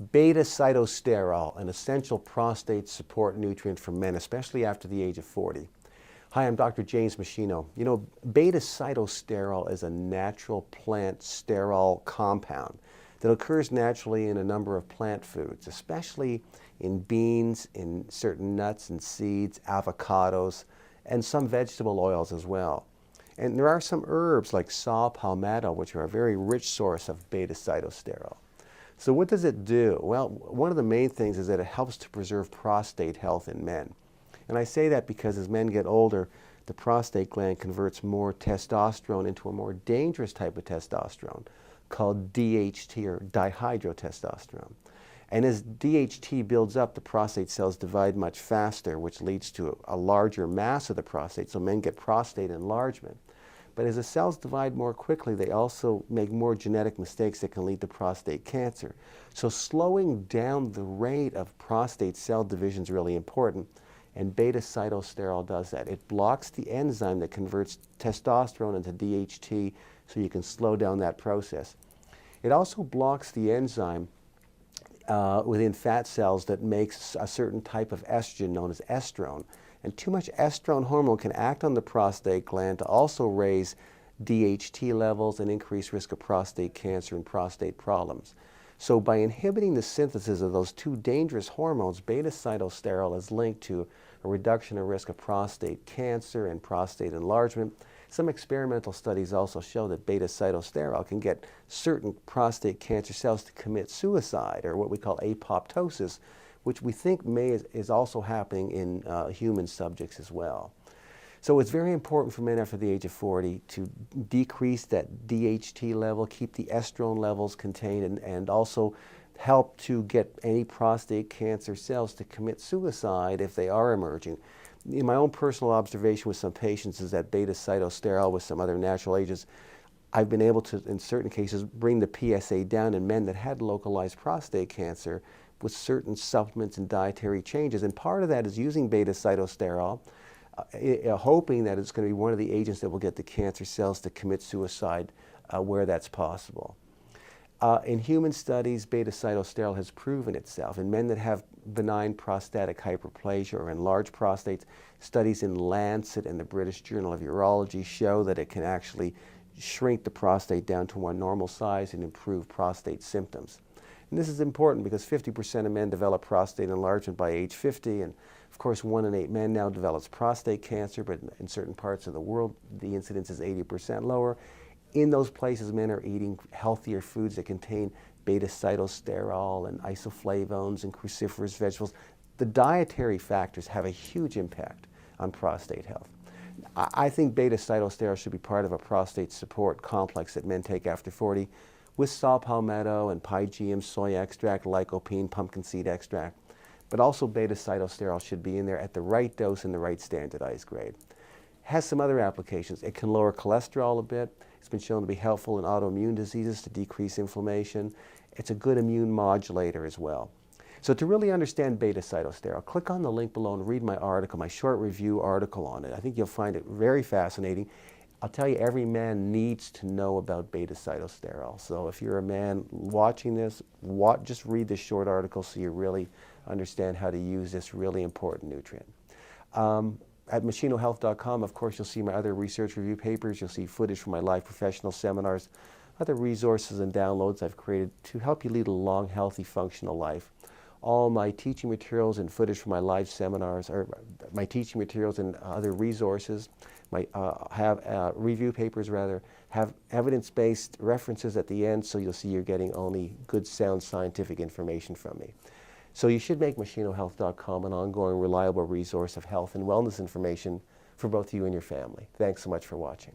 Betasitosterol, an essential prostate support nutrient for men, especially after the age of 40. Hi, I'm Dr. James Machino. You know, Betasitosterol is a natural plant sterol compound that occurs naturally in a number of plant foods, especially in beans, in certain nuts and seeds, avocados, and some vegetable oils as well. And there are some herbs like saw palmetto, which are a very rich source of Betasitosterol. So what does it do? Well, one of the main things is that it helps to preserve prostate health in men. And I say that because as men get older, the prostate gland converts more testosterone into a more dangerous type of testosterone called DHT, or dihydrotestosterone. And as DHT builds up, the prostate cells divide much faster, which leads to a larger mass of the prostate, so men get prostate enlargement. But as the cells divide more quickly, they also make more genetic mistakes that can lead to prostate cancer. So slowing down the rate of prostate cell division is really important, and Betasitosterol does that. It blocks the enzyme that converts testosterone into DHT, so you can slow down that process. It also blocks the enzyme within fat cells that makes a certain type of estrogen known as estrone. And too much estrone hormone can act on the prostate gland to also raise DHT levels and increase risk of prostate cancer and prostate problems. So by inhibiting the synthesis of those two dangerous hormones, Betasitosterol is linked to a reduction in risk of prostate cancer and prostate enlargement. Some experimental studies also show that Betasitosterol can get certain prostate cancer cells to commit suicide, or what we call apoptosis, which we think is also happening in human subjects as well. So it's very important for men after the age of 40 to decrease that DHT level, keep the estrone levels contained, and also help to get any prostate cancer cells to commit suicide if they are emerging. In my own personal observation with some patients is that Betasitosterol with some other natural agents, I've been able to, in certain cases, bring the PSA down in men that had localized prostate cancer with certain supplements and dietary changes. And part of that is using Betasitosterol, hoping that it's going to be one of the agents that will get the cancer cells to commit suicide where that's possible. In human studies, Betasitosterol has proven itself. In men that have benign prostatic hyperplasia or enlarged prostates, studies in Lancet and the British Journal of Urology show that it can actually shrink the prostate down to a normal size and improve prostate symptoms. And this is important because 50% of men develop prostate enlargement by age 50, and of course 1 in 8 men now develops prostate cancer, but in certain parts of the world the incidence is 80% lower. In those places, men are eating healthier foods that contain Betasitosterol and isoflavones and cruciferous vegetables. The dietary factors have a huge impact on prostate health. I think Betasitosterol should be part of a prostate support complex that men take after 40 with saw palmetto and pygeum soy extract, lycopene, pumpkin seed extract. But also Betasitosterol should be in there at the right dose and the right standardized grade. Has some other applications. It can lower cholesterol a bit. It's been shown to be helpful in autoimmune diseases to decrease inflammation. It's a good immune modulator as well. So to really understand Betasitosterol, click on the link below and read my article, my short review article on it. I think you'll find it very fascinating. I'll tell you, every man needs to know about Betasitosterol. So if you're a man watching this, just read this short article so you really understand how to use this really important nutrient. At machinohealth.com, of course, you'll see my other research review papers. You'll see footage from my live professional seminars, other resources and downloads I've created to help you lead a long, healthy, functional life. All my teaching materials and footage from my live seminars, or my teaching materials and other resources, review papers rather, have evidence-based references at the end, so you'll see you're getting only good, sound scientific information from me. So you should make machinohealth.com an ongoing, reliable resource of health and wellness information for both you and your family. Thanks so much for watching.